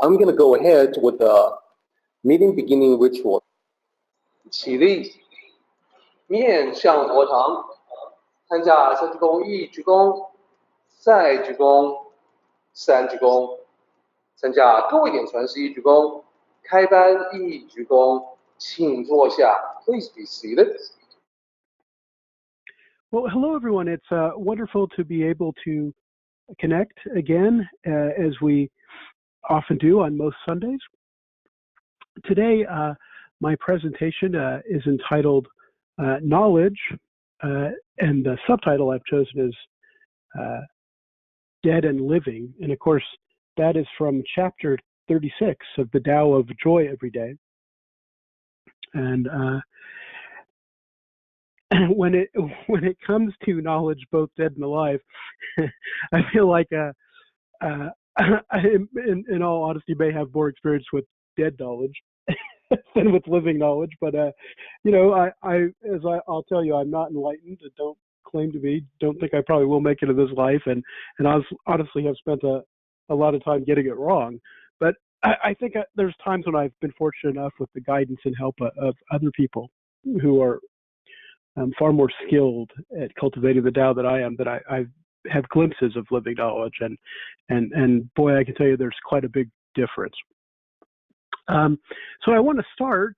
I'm going to go ahead with the meeting beginning ritual. 起立，面向佛堂，参加三鞠躬、一鞠躬、再鞠躬、三鞠躬，参加各位点传世一鞠躬，开班一鞠躬，请坐下。Please be seated. Well, hello, everyone. It's wonderful to be able to connect again, as we often do on most Sundays. Today, my presentation is entitled Knowledge, and the subtitle I've chosen is Dead and Living. And of course, that is from chapter 36 of the Tao of Joy Every Day. And when it comes to knowledge, both dead and alive, I feel like in all honesty, may have more experience with dead knowledge than with living knowledge. But I'll tell you, I'm not enlightened. I don't claim to be. Don't think I probably will make it in this life, and I honestly have spent a lot of time getting it wrong. But I think there's times when I've been fortunate enough with the guidance and help of other people who are far more skilled at cultivating the Tao than I am, that I have glimpses of living knowledge, and boy, I can tell you there's quite a big difference. So I want to start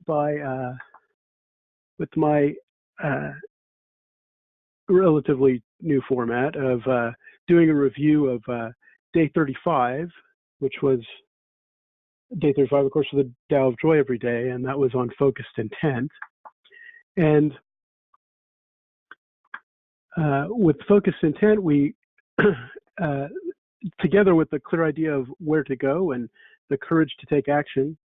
by with my relatively new format of doing a review of day 35, which was day 35, of course, of the Tao of Joy Every Day, and that was on focused intent. And with focused intent, we, together with the clear idea of where to go and the courage to take action,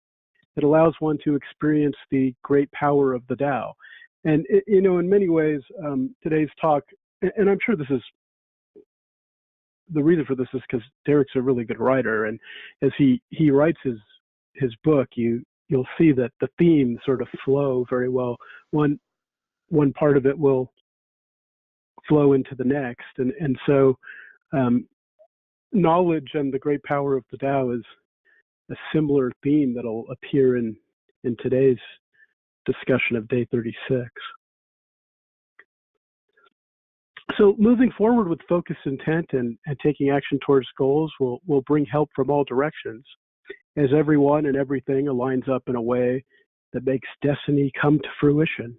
it allows one to experience the great power of the Tao. And, in many ways, today's talk, and I'm sure this is, the reason for this is because Derek's a really good writer, and as he writes his book, you'll see that the themes sort of flow very well. One part of it will flow into the next, and so knowledge and the great power of the Tao is a similar theme that'll appear in today's discussion of day 36. So moving forward with focused intent and taking action towards goals will bring help from all directions, as everyone and everything aligns up in a way that makes destiny come to fruition.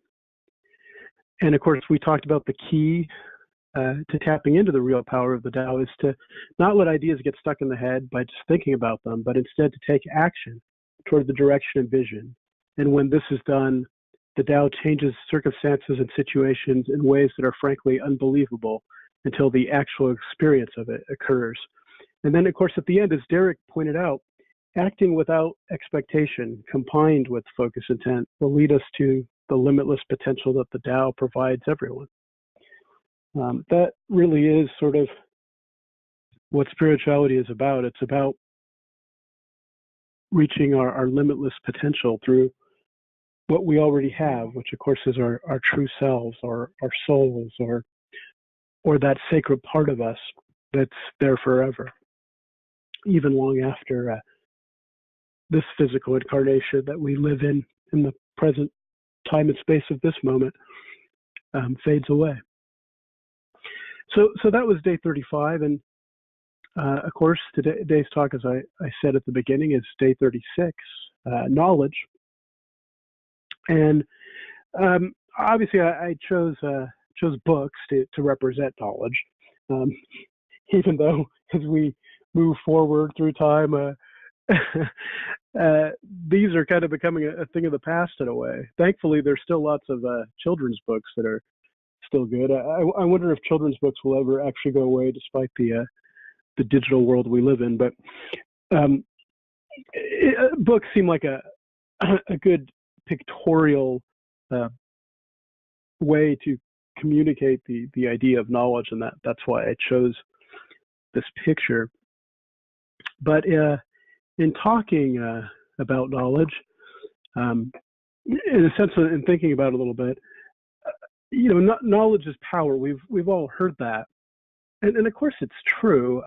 And of course, we talked about the key to tapping into the real power of the Tao is to not let ideas get stuck in the head by just thinking about them, but instead to take action toward the direction and vision. And when this is done, the Tao changes circumstances and situations in ways that are frankly unbelievable until the actual experience of it occurs. And then, of course, at the end, as Derek pointed out, acting without expectation combined with focused intent will lead us to the limitless potential that the Tao provides everyone. That really is sort of what spirituality is about. It's about reaching our limitless potential through what we already have, which of course is our true selves, our souls, or that sacred part of us that's there forever, even long after this physical incarnation that we live in the present time and space of this moment fades away. So that was day 35, and of course today's talk, as I said at the beginning, is day 36, knowledge. And obviously I chose books to represent knowledge, even though as we move forward through time, these are kind of becoming a thing of the past in a way. Thankfully, there's still lots of children's books that are still good. I wonder if children's books will ever actually go away, despite the digital world we live in. But books seem like a good pictorial way to communicate the idea of knowledge, and that's why I chose this picture. But in talking about knowledge, in a sense, in thinking about it a little bit, knowledge is power. We've all heard that, and of course it's true.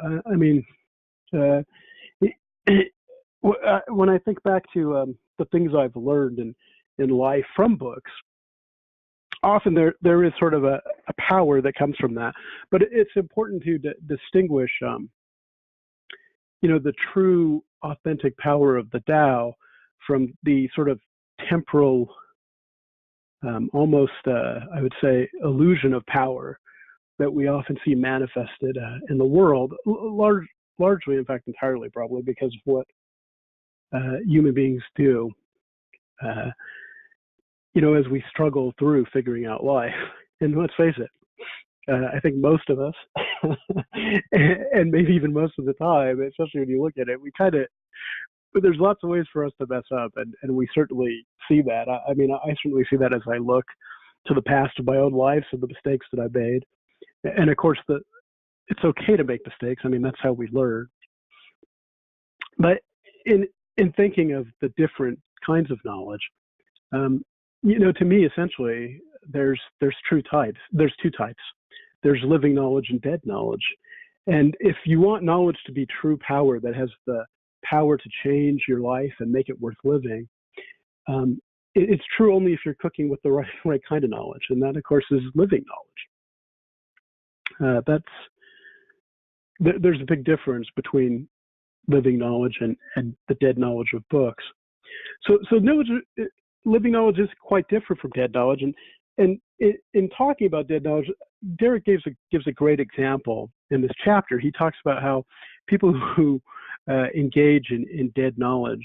when I think back to the things I've learned in life from books, often there is sort of a power that comes from that. But it's important to distinguish, the true, authentic power of the Tao from the sort of temporal, almost, I would say, illusion of power that we often see manifested in the world, largely, in fact, entirely probably because of what human beings do, as we struggle through figuring out life. And let's face it, I think most of us, and maybe even most of the time, especially when you look at it, but there's lots of ways for us to mess up, and we certainly see that. I mean, I certainly see that as I look to the past of my own life and the mistakes that I made. And of course, it's okay to make mistakes. I mean, that's how we learn. But in thinking of the different kinds of knowledge, to me, essentially, there's two types. There's living knowledge and dead knowledge. And if you want knowledge to be true power that has the power to change your life and make it worth living, it's true only if you're cooking with the right kind of knowledge. And that, of course, is living knowledge. There's a big difference between living knowledge and the dead knowledge of books. So living knowledge is quite different from dead knowledge. And in talking about dead knowledge, Derek gives a great example in this chapter. He talks about how people who engage in dead knowledge,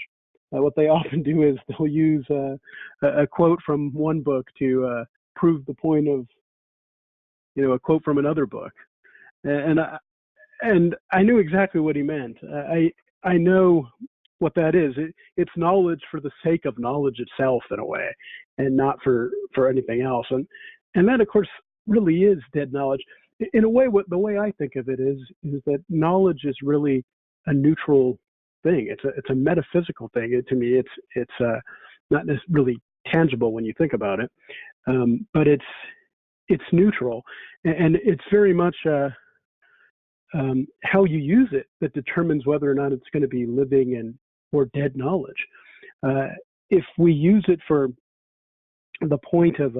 what they often do is they'll use a quote from one book to prove the point of, a quote from another book. And I knew exactly what he meant. I know what that is. It's knowledge for the sake of knowledge itself, in a way, and not for anything else. And that, of course, really is dead knowledge. In a way, the way I think of it is that knowledge is really a neutral thing. It's a metaphysical thing. To me, it's not really tangible when you think about it, but it's neutral, and it's very much how you use it that determines whether or not it's going to be living or dead knowledge. If we use it for the point of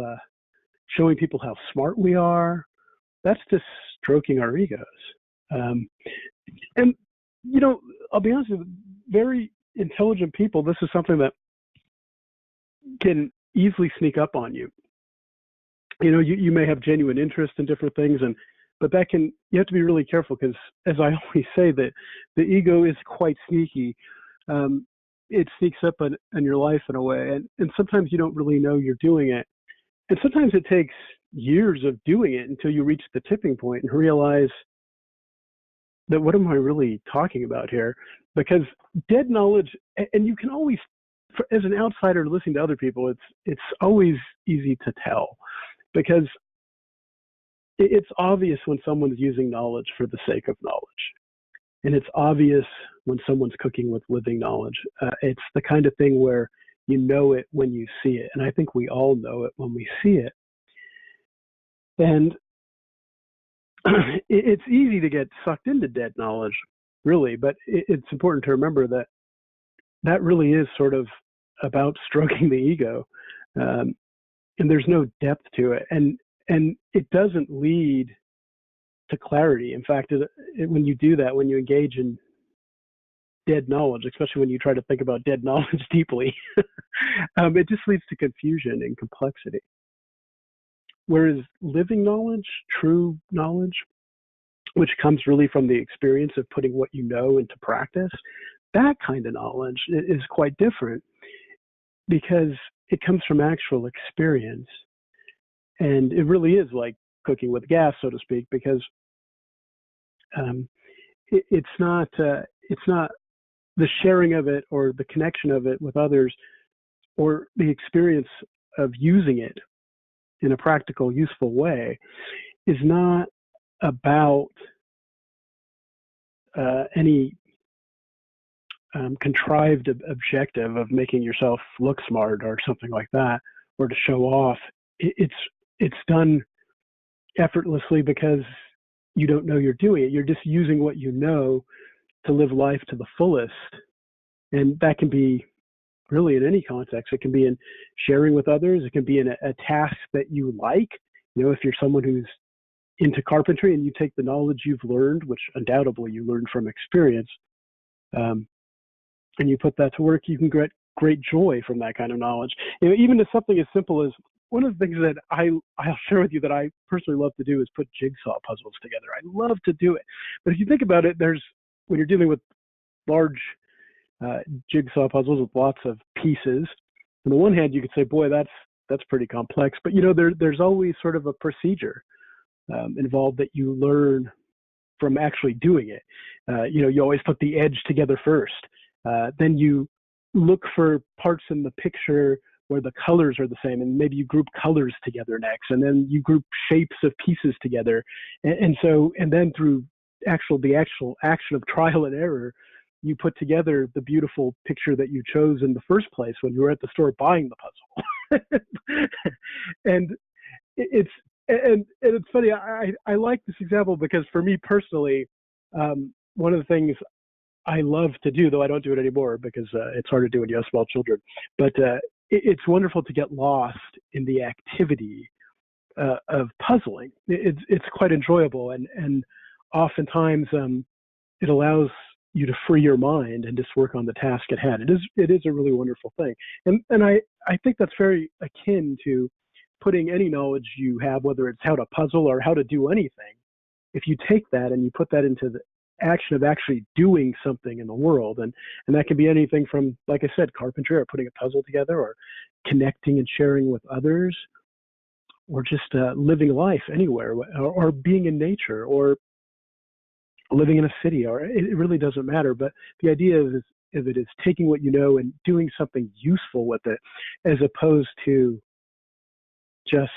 showing people how smart we are, that's just stroking our egos. And I'll be honest with you, very intelligent people, this is something that can easily sneak up on you. You may have genuine interest in different things, but you have to be really careful, because, as I always say, that the ego is quite sneaky. It sneaks up on your life in a way, and sometimes you don't really know you're doing it. And sometimes it takes years of doing it until you reach the tipping point and realize that, what am I really talking about here? Because dead knowledge, and you can always, as an outsider listening to other people, it's always easy to tell, because it's obvious when someone's using knowledge for the sake of knowledge. And it's obvious when someone's cooking with living knowledge. It's the kind of thing where you know it when you see it. And I think we all know it when we see it. And it's easy to get sucked into dead knowledge, really. But it's important to remember that really is sort of about stroking the ego. And there's no depth to it. And it doesn't lead to clarity. In fact, when you do that, when you engage in dead knowledge, especially when you try to think about dead knowledge deeply, it just leads to confusion and complexity. Whereas living knowledge, true knowledge, which comes really from the experience of putting what you know into practice, that kind of knowledge is quite different, because it comes from actual experience. And it really is like cooking with gas, so to speak, because it's not the sharing of it or the connection of it with others or the experience of using it in a practical, useful way is not about any contrived objective of making yourself look smart or something like that, or to show off. It's done effortlessly because you don't know you're doing it. You're just using what you know to live life to the fullest And that can be really in any context. It can be in sharing with others. It can be in a task that you like. If you're someone who's into carpentry and you take the knowledge you've learned, which undoubtedly you learned from experience, and you put that to work, you can get great joy from that kind of knowledge. Even to something as simple as, one of the things that I'll share with you that I personally love to do is put jigsaw puzzles together. I love to do it. But if you think about it, when you're dealing with large jigsaw puzzles with lots of pieces, on the one hand, you could say, boy, that's pretty complex. But there's always sort of a procedure involved that you learn from actually doing it. You always put the edge together first. Then you look for parts in the picture where the colors are the same, and maybe you group colors together next, and then you group shapes of pieces together, and then through the actual action of trial and error, you put together the beautiful picture that you chose in the first place when you were at the store buying the puzzle. And it's funny. I like this example because for me personally, one of the things I love to do, though I don't do it anymore because it's hard to do when you have small children, but it's wonderful to get lost in the activity of puzzling. It's quite enjoyable, and oftentimes it allows you to free your mind and just work on the task at hand. It is a really wonderful thing, and I think that's very akin to putting any knowledge you have, whether it's how to puzzle or how to do anything. If you take that and you put that into the action of actually doing something in the world, and that can be anything from, like I said, carpentry, or putting a puzzle together, or connecting and sharing with others, or just living life anywhere, or being in nature, or living in a city, or it really doesn't matter. But the idea is it is taking what you know and doing something useful with it, as opposed to just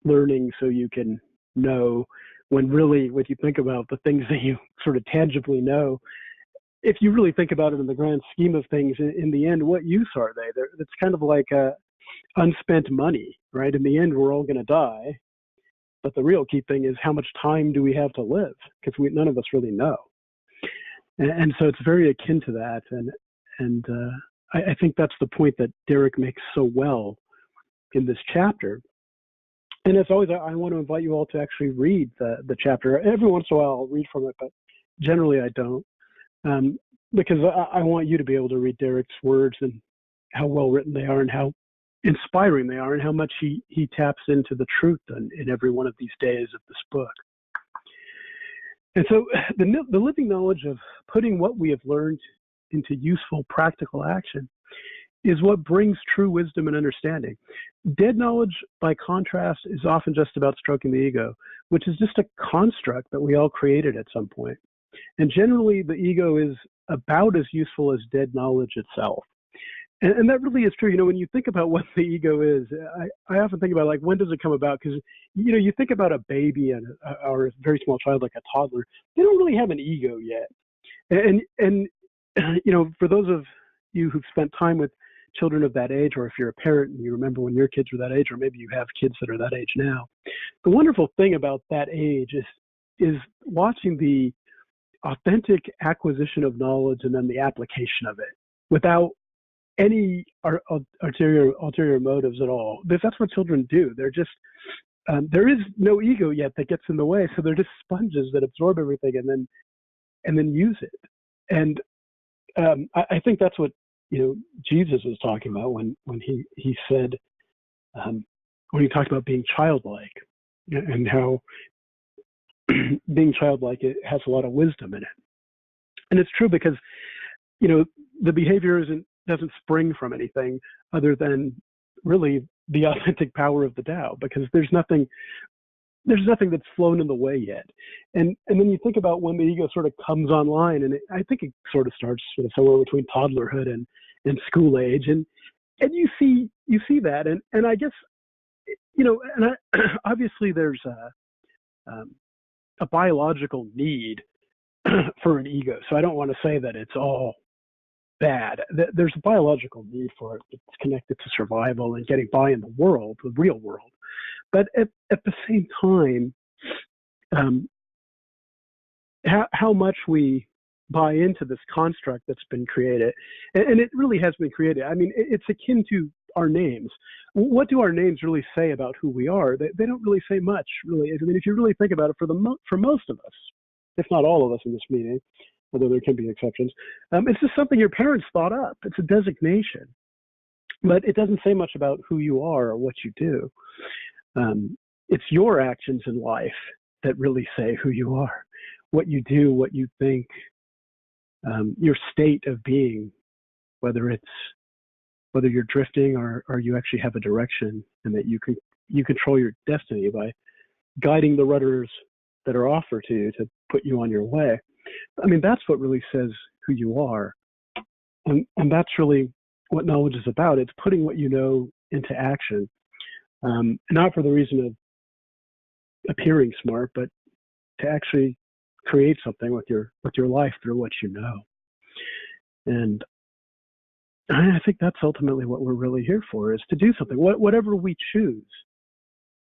learning so you can know, when really, when you think about the things that you sort of tangibly know, if you really think about it in the grand scheme of things, in the end, what use are they? It's kind of like unspent money, right? In the end, we're all going to die. But the real key thing is, how much time do we have to live? Because none of us really know. And so it's very akin to that. And I think that's the point that Derek makes so well in this chapter. And as always, I want to invite you all to actually read the chapter. Every once in a while, I'll read from it, but generally I don't, because I want you to be able to read Derek's words and how well written they are, and how inspiring they are, and how much he taps into the truth in every one of these days of this book. And so the living knowledge of putting what we have learned into useful, practical action is what brings true wisdom and understanding. Dead knowledge, by contrast, is often just about stroking the ego, which is just a construct that we all created at some point. And generally, the ego is about as useful as dead knowledge itself. And that really is true. When you think about what the ego is, I often think about, like, when does it come about? Because, you think about a baby or a very small child, like a toddler, they don't really have an ego yet. And for those of you who've spent time with children of that age, or if you're a parent and you remember when your kids were that age, or maybe you have kids that are that age now, the wonderful thing about that age is watching the authentic acquisition of knowledge and then the application of it without any ulterior motives at all. That's what children do. They're just there is no ego yet that gets in the way, so they're just sponges that absorb everything and then use it. And I think that's what Jesus was talking about when he said, when he talked about being childlike, and how being childlike, it has a lot of wisdom in it. And it's true, because the behavior doesn't spring from anything other than really the authentic power of the Tao, because there's nothing that's flown in the way yet. And then you think about when the ego sort of comes online, and I think it sort of starts somewhere between toddlerhood and school age, and you see that, and I guess obviously there's a biological need for an ego. So I don't want to say that it's all bad. There's a biological need for it. It's connected to survival and getting by in the world, the real world. But at the same time, how much we buy into this construct that's been created. And it really has been created. I mean, it's akin to our names. What do our names really say about who we are? They don't really say much, really. I mean, if you really think about it, for most of us, if not all of us in this meeting, although there can be exceptions, it's just something your parents thought up. It's a designation. But it doesn't say much about who you are or what you do. It's your actions in life that really say who you are, what you do, what you think, your state of being, whether you're drifting or you actually have a direction, and that you control your destiny by guiding the rudders that are offered to you to put you on your way. I mean, that's what really says who you are. And that's really what knowledge is about. It's putting what you know into action, not for the reason of appearing smart, but to actually create something with your life through what you know. And I think that's ultimately what we're really here for, is to do something, whatever we choose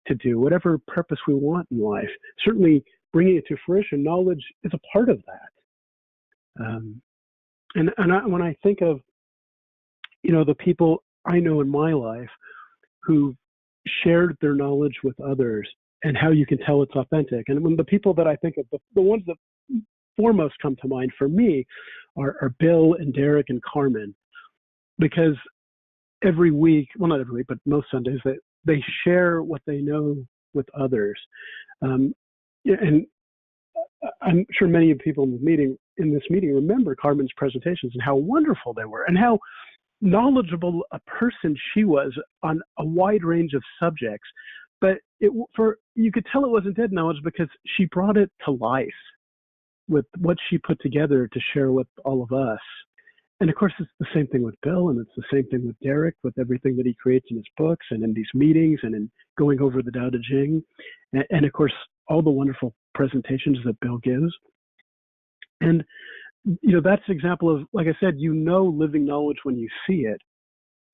to do, whatever purpose we want in life. Certainly bringing it to fruition, knowledge is a part of that. When I think of, the people I know in my life who shared their knowledge with others, and how you can tell it's authentic. And when the people that I think of, the ones that foremost come to mind for me are Bill and Derek and Carmen, because every week, well, not every week, but most Sundays, they share what they know with others. And I'm sure many of the people in this meeting remember Carmen's presentations and how wonderful they were, and how knowledgeable a person she was on a wide range of subjects. But you could tell it wasn't dead knowledge, because she brought it to life with what she put together to share with all of us. And of course, it's the same thing with Bill, and it's the same thing with Derek, with everything that he creates in his books and in these meetings and in going over the Tao Te Ching. And of course, all the wonderful presentations that Bill gives. And, that's an example of, like I said, living knowledge when you see it.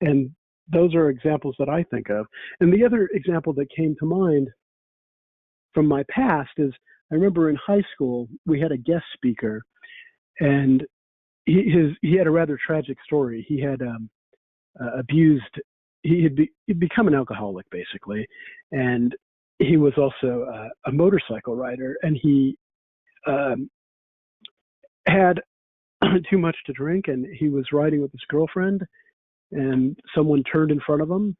And those are examples that I think of. And the other example that came to mind from my past is, I remember in high school, we had a guest speaker, and he had a rather tragic story. He had he'd become an alcoholic, basically. And he was also a motorcycle rider, and he had too much to drink, and he was riding with his girlfriend, and someone turned in front of him,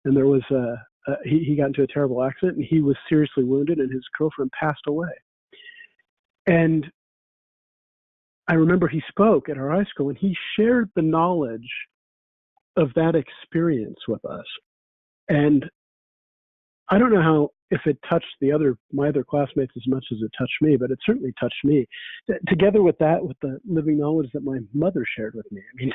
and there was he got into a terrible accident, and he was seriously wounded, and his girlfriend passed away. And I remember he spoke at our high school, and he shared the knowledge of that experience with us. And I don't know if it touched my other classmates as much as it touched me, but it certainly touched me. Together with that, with the living knowledge that my mother shared with me. I mean,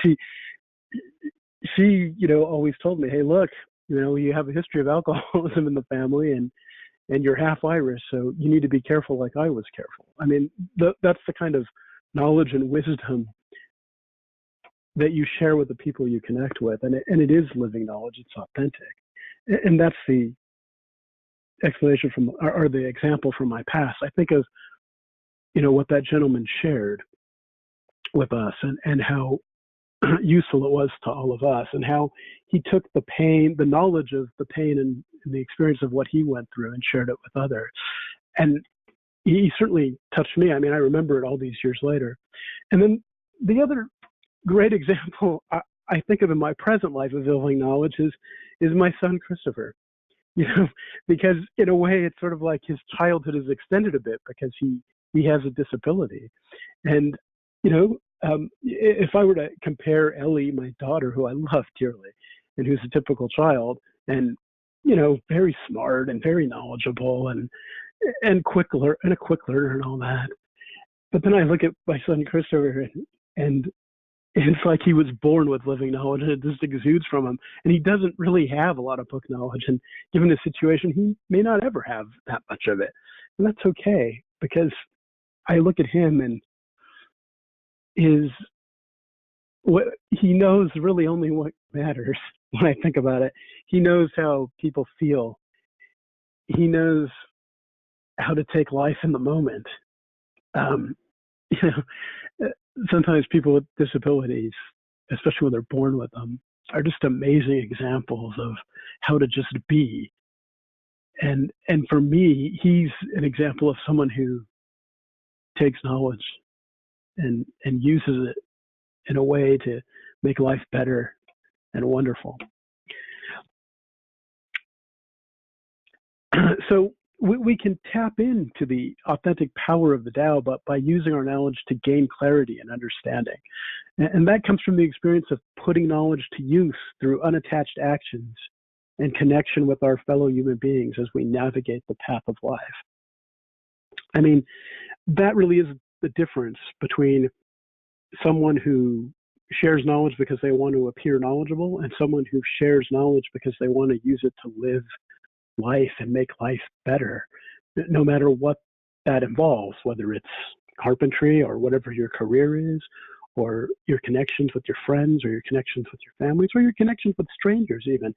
she always told me, hey, look, you have a history of alcoholism in the family, and you're half Irish, so you need to be careful like I was careful. I mean, that's the kind of knowledge and wisdom that you share with the people you connect with. And it is living knowledge. It's authentic. And that's the explanation or the example from my past. I think of, what that gentleman shared with us, and how useful it was to all of us, and how he took the pain, the knowledge of the pain and the experience of what he went through, and shared it with others. And he certainly touched me. I mean, I remember it all these years later. And then the other great example I think of in my present life of living knowledge is my son, Christopher. Because in a way, it's sort of like his childhood is extended a bit, because he has a disability. And, if I were to compare Ellie, my daughter, who I love dearly, and who's a typical child, and, very smart and very knowledgeable and a quick learner and all that. But then I look at my son, Christopher, and it's like he was born with living knowledge, and it just exudes from him. And he doesn't really have a lot of book knowledge. And given the situation, he may not ever have that much of it. And that's okay, because I look at him, and what he knows really only what matters when I think about it. He knows how people feel. He knows how to take life in the moment. sometimes people with disabilities, especially when they're born with them, are just amazing examples of how to just be. And for me, he's an example of someone who takes knowledge and uses it in a way to make life better and wonderful. So we can tap into the authentic power of the Tao, but by using our knowledge to gain clarity and understanding. And that comes from the experience of putting knowledge to use through unattached actions and connection with our fellow human beings as we navigate the path of life. I mean, that really is the difference between someone who shares knowledge because they want to appear knowledgeable and someone who shares knowledge because they want to use it to live life and make life better, no matter what that involves, whether it's carpentry or whatever your career is, or your connections with your friends, or your connections with your families, or your connections with strangers even.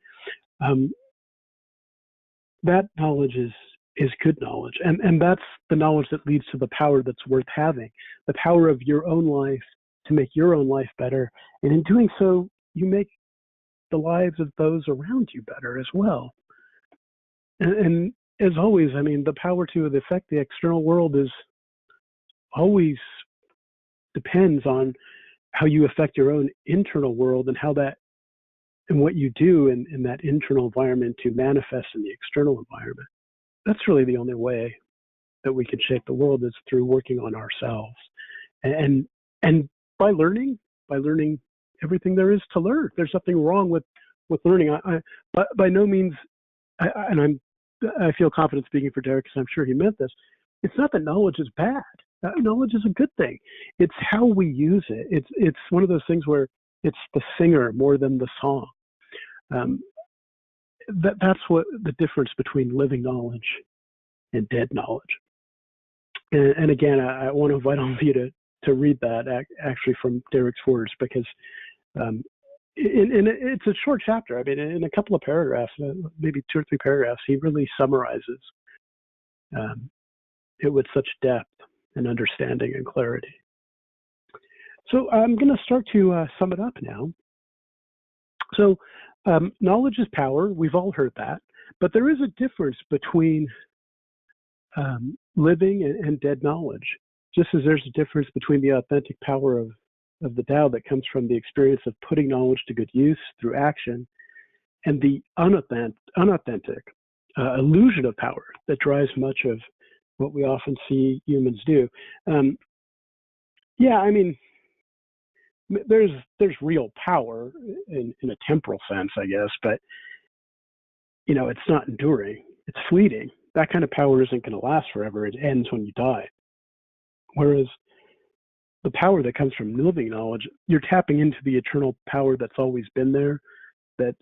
That knowledge is good knowledge. And that's the knowledge that leads to the power that's worth having, the power of your own life to make your own life better. And in doing so, you make the lives of those around you better as well. And as always, I mean, the power to affect the external world is always depends on how you affect your own internal world and how that and what you do in that internal environment to manifest in the external environment. That's really the only way that we can shape the world is through working on ourselves. And by learning everything there is to learn. There's nothing wrong with learning. But by no means, I feel confident speaking for Derek because I'm sure he meant this. It's not that knowledge is bad. Knowledge is a good thing. It's how we use it. It's one of those things where it's the singer more than the song. That's what the difference between living knowledge and dead knowledge. And again, I want to invite all of you to read that actually from Derek's words because it's a short chapter. I mean, in a couple of paragraphs, maybe 2 or 3 paragraphs, he really summarizes it with such depth and understanding and clarity. So I'm going to start to sum it up now. So knowledge is power. We've all heard that. But there is a difference between living and dead knowledge, just as there's a difference between the authentic power of the Tao that comes from the experience of putting knowledge to good use through action and the unauthentic illusion of power that drives much of what we often see humans do. Yeah, I mean, there's real power in a temporal sense, I guess, but it's not enduring. It's fleeting. That kind of power isn't going to last forever. It ends when you die. Whereas the power that comes from living knowledge, you're tapping into the eternal power that's always been there, that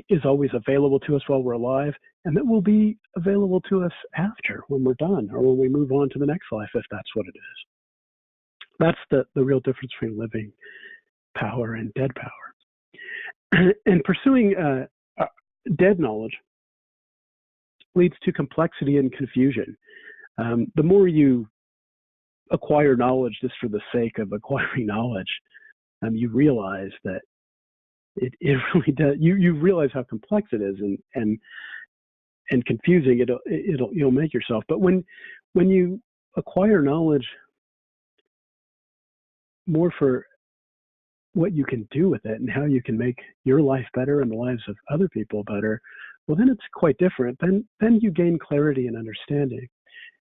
is always available to us while we're alive, and that will be available to us after, when we're done, or when we move on to the next life, if that's what it is. That's the real difference between living power and dead power. And pursuing dead knowledge leads to complexity and confusion. The more you acquire knowledge just for the sake of acquiring knowledge, you realize that it really does. You realize how complex it is and confusing you'll make yourself. But when you acquire knowledge more for what you can do with it and how you can make your life better and the lives of other people better, well, then it's quite different. Then you gain clarity and understanding,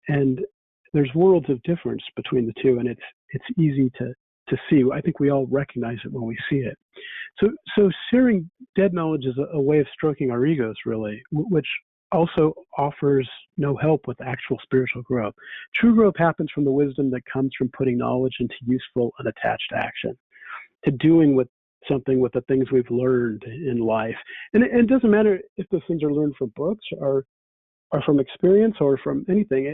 and there's worlds of difference between the two, and it's easy to see. I think we all recognize it when we see it. So sharing dead knowledge is a way of stroking our egos, really, which also offers no help with actual spiritual growth. True growth happens from the wisdom that comes from putting knowledge into useful, unattached action, to doing something with the things we've learned in life. And it doesn't matter if those things are learned from books or from experience or from anything.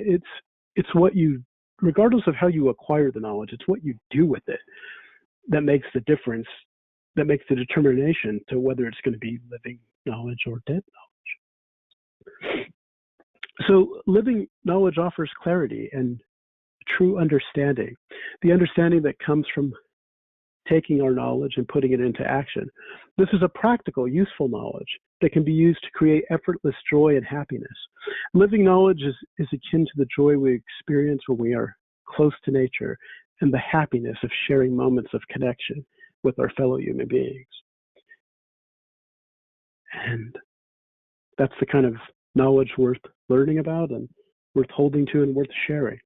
It's what you, regardless of how you acquire the knowledge, it's what you do with it that makes the difference, that makes the determination to whether it's going to be living knowledge or dead knowledge. So living knowledge offers clarity and true understanding, the understanding that comes from taking our knowledge and putting it into action. This is a practical, useful knowledge that can be used to create effortless joy and happiness. Living knowledge is akin to the joy we experience when we are close to nature and the happiness of sharing moments of connection with our fellow human beings. And that's the kind of knowledge worth learning about and worth holding to and worth sharing.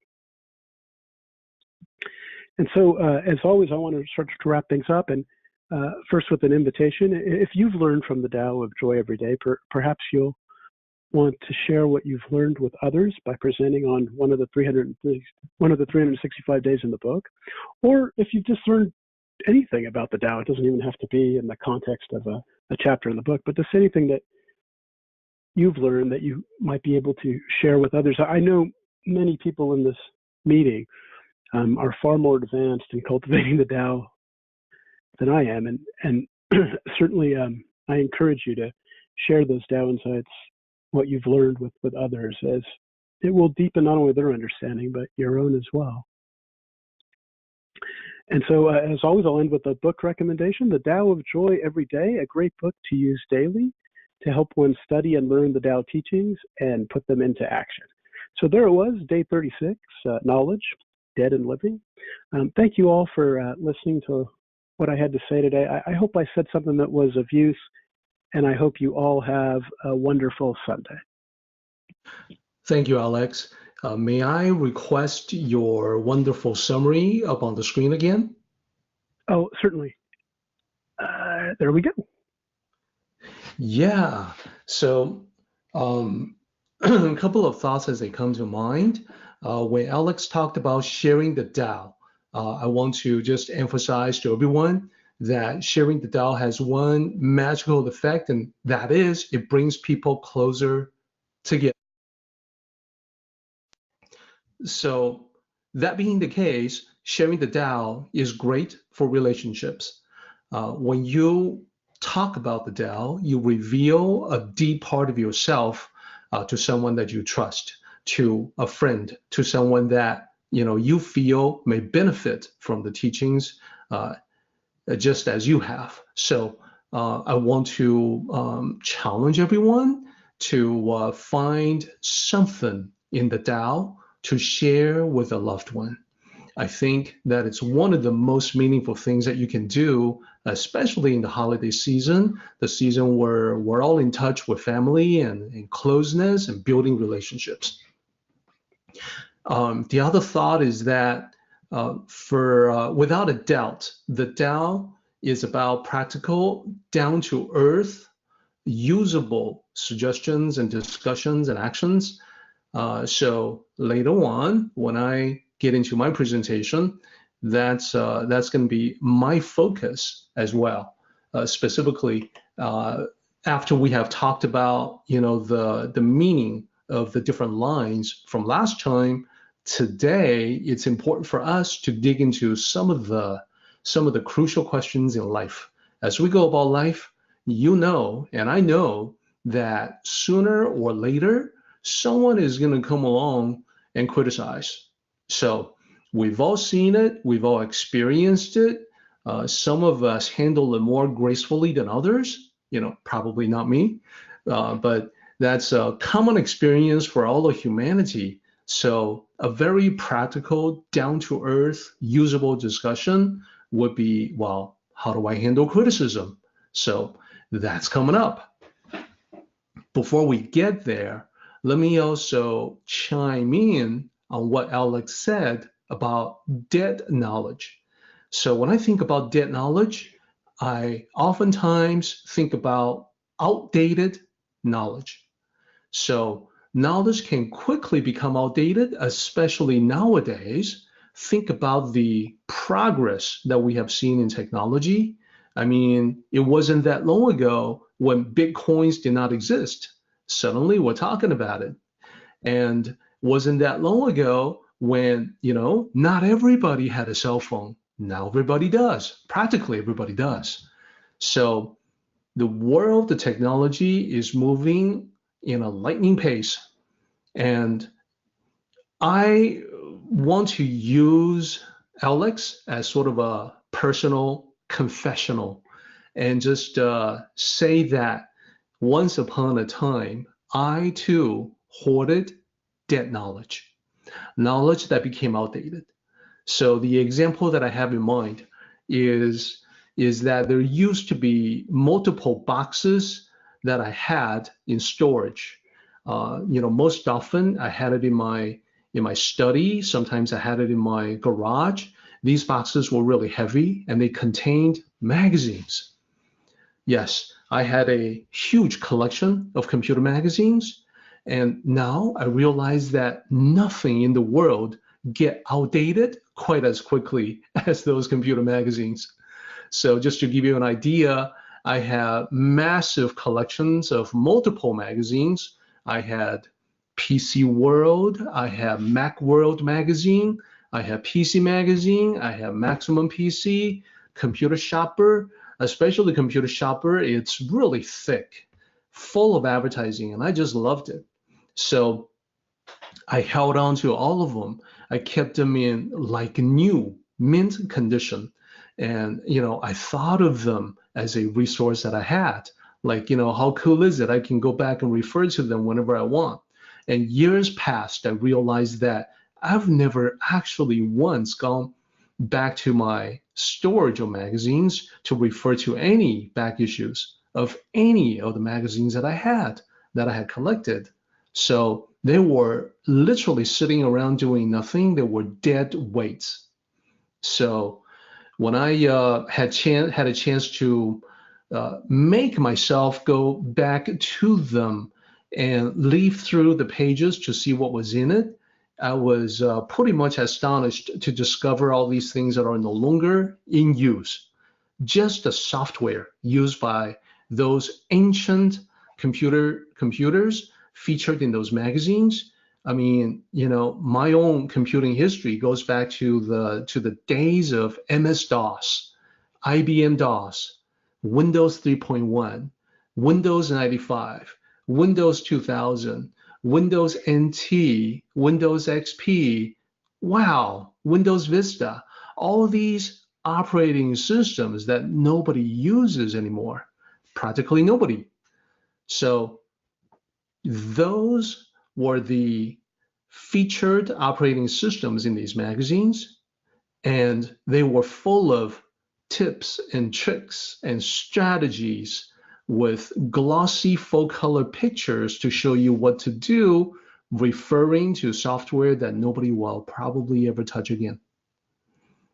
And so, as always, I want to start to wrap things up, and first with an invitation. If you've learned from the Tao of Joy every day, perhaps you'll want to share what you've learned with others by presenting on one of the 365 days in the book. Or if you've just learned anything about the Tao, it doesn't even have to be in the context of a chapter in the book, but just anything that you've learned that you might be able to share with others. I know many people in this meeting are far more advanced in cultivating the Tao than I am, and certainly I encourage you to share those Tao insights, what you've learned with others, as it will deepen not only their understanding but your own as well. And so, as always, I'll end with a book recommendation: The Tao of Joy Every Day, a great book to use daily to help one study and learn the Tao teachings and put them into action. So there it was, day 36, Knowledge, Dead and Living. Thank you all for listening to what I had to say today. I hope I said something that was of use, and I hope you all have a wonderful Sunday. Thank you, Alex. May I request your wonderful summary up on the screen again? Oh, certainly. There we go. Yeah. So a couple of thoughts as they come to mind. When Alex talked about sharing the Tao, I want to just emphasize to everyone that sharing the Tao has one magical effect, and that is it brings people closer together. So that being the case, sharing the Tao is great for relationships. When you talk about the Tao, you reveal a deep part of yourself to someone that you trust, to a friend, to someone that you feel may benefit from the teachings just as you have. So I want to challenge everyone to find something in the Tao to share with a loved one. I think that it's one of the most meaningful things that you can do, especially in the holiday season, the season where we're all in touch with family and closeness and building relationships. The other thought is that without a doubt, the Tao is about practical, down-to-earth, usable suggestions and discussions and actions. So later on, when I get into my presentation, that's going to be my focus as well. Specifically, after we have talked about the meaning of the different lines from last time, today it's important for us to dig into some of the crucial questions in life. As we go about life, and I know that sooner or later, someone is going to come along and criticize. So we've all seen it, we've all experienced it. Some of us handle it more gracefully than others, probably not me, but that's a common experience for all of humanity. So a very practical, down-to-earth, usable discussion would be, well, how do I handle criticism? So that's coming up. Before we get there, let me also chime in on what Alex said about dead knowledge. So when I think about dead knowledge, I oftentimes think about outdated knowledge. So knowledge can quickly become outdated, especially nowadays. Think about the progress that we have seen in technology. I mean, it wasn't that long ago when Bitcoins did not exist. Suddenly we're talking about it. And wasn't that long ago when, not everybody had a cell phone. Now everybody does. Practically everybody does. So the world, the technology is moving in a lightning pace. And I want to use Alex as sort of a personal confessional and just say that once upon a time, I too hoarded dead knowledge, knowledge that became outdated. So the example that I have in mind is that there used to be multiple boxes that I had in storage. Most often I had it in my study. Sometimes I had it in my garage. These boxes were really heavy and they contained magazines. Yes, I had a huge collection of computer magazines, and now I realize that nothing in the world get outdated quite as quickly as those computer magazines. So just to give you an idea, I have massive collections of multiple magazines. I had PC World, I have Mac World magazine, I have PC Magazine, I have Maximum PC, Computer Shopper, especially Computer Shopper. It's really thick, full of advertising, and I just loved it. So I held on to all of them. I kept them in like new, mint condition. And, I thought of them as a resource that I had. Like, how cool is it? I can go back and refer to them whenever I want. And years passed, I realized that I've never actually once gone back to my storage of magazines to refer to any back issues of any of the magazines that I had collected. So they were literally sitting around doing nothing. They were dead weights. So when I had a chance to make myself go back to them and leaf through the pages to see what was in it, I was pretty much astonished to discover all these things that are no longer in use. Just the software used by those ancient computers featured in those magazines. I mean, my own computing history goes back to the days of MS-DOS, IBM DOS, Windows 3.1, Windows 95, Windows 2000, Windows NT, Windows XP, wow, Windows Vista, all these operating systems that nobody uses anymore, practically nobody. So those were the featured operating systems in these magazines, and they were full of tips and tricks and strategies with glossy full color pictures to show you what to do, referring to software that nobody will probably ever touch again.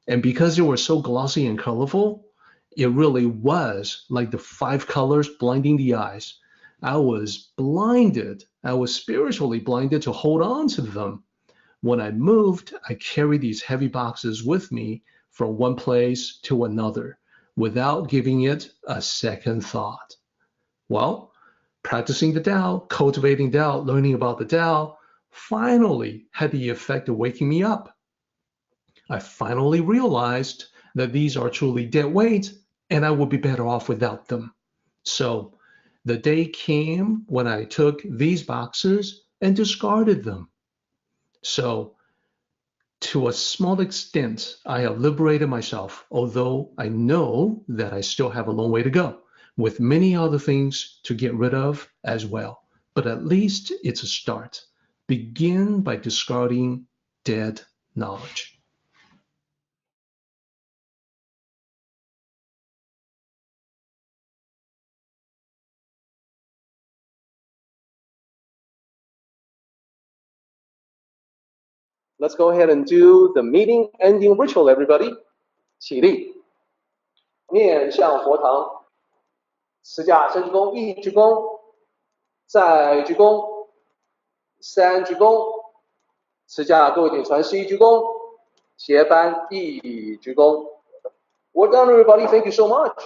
And because they were so glossy and colorful, it really was like the 5 colors blinding the eyes. I was blinded. I was spiritually blinded to hold on to them. When I moved, I carried these heavy boxes with me from one place to another without giving it a second thought. Well, practicing the Tao, cultivating Tao, learning about the Tao finally had the effect of waking me up. I finally realized that these are truly dead weight and I would be better off without them. So the day came when I took these boxes and discarded them. So to a small extent, I have liberated myself, although I know that I still have a long way to go, with many other things to get rid of as well. But at least it's a start. Begin by discarding dead knowledge. Let's go ahead and do the meeting ending ritual, everybody. 起立，面向佛堂，持架深鞠躬，一鞠躬，再鞠躬，三鞠躬，持架各位顶传十一鞠躬，斜翻一鞠躬。Well done, everybody. Thank you so much.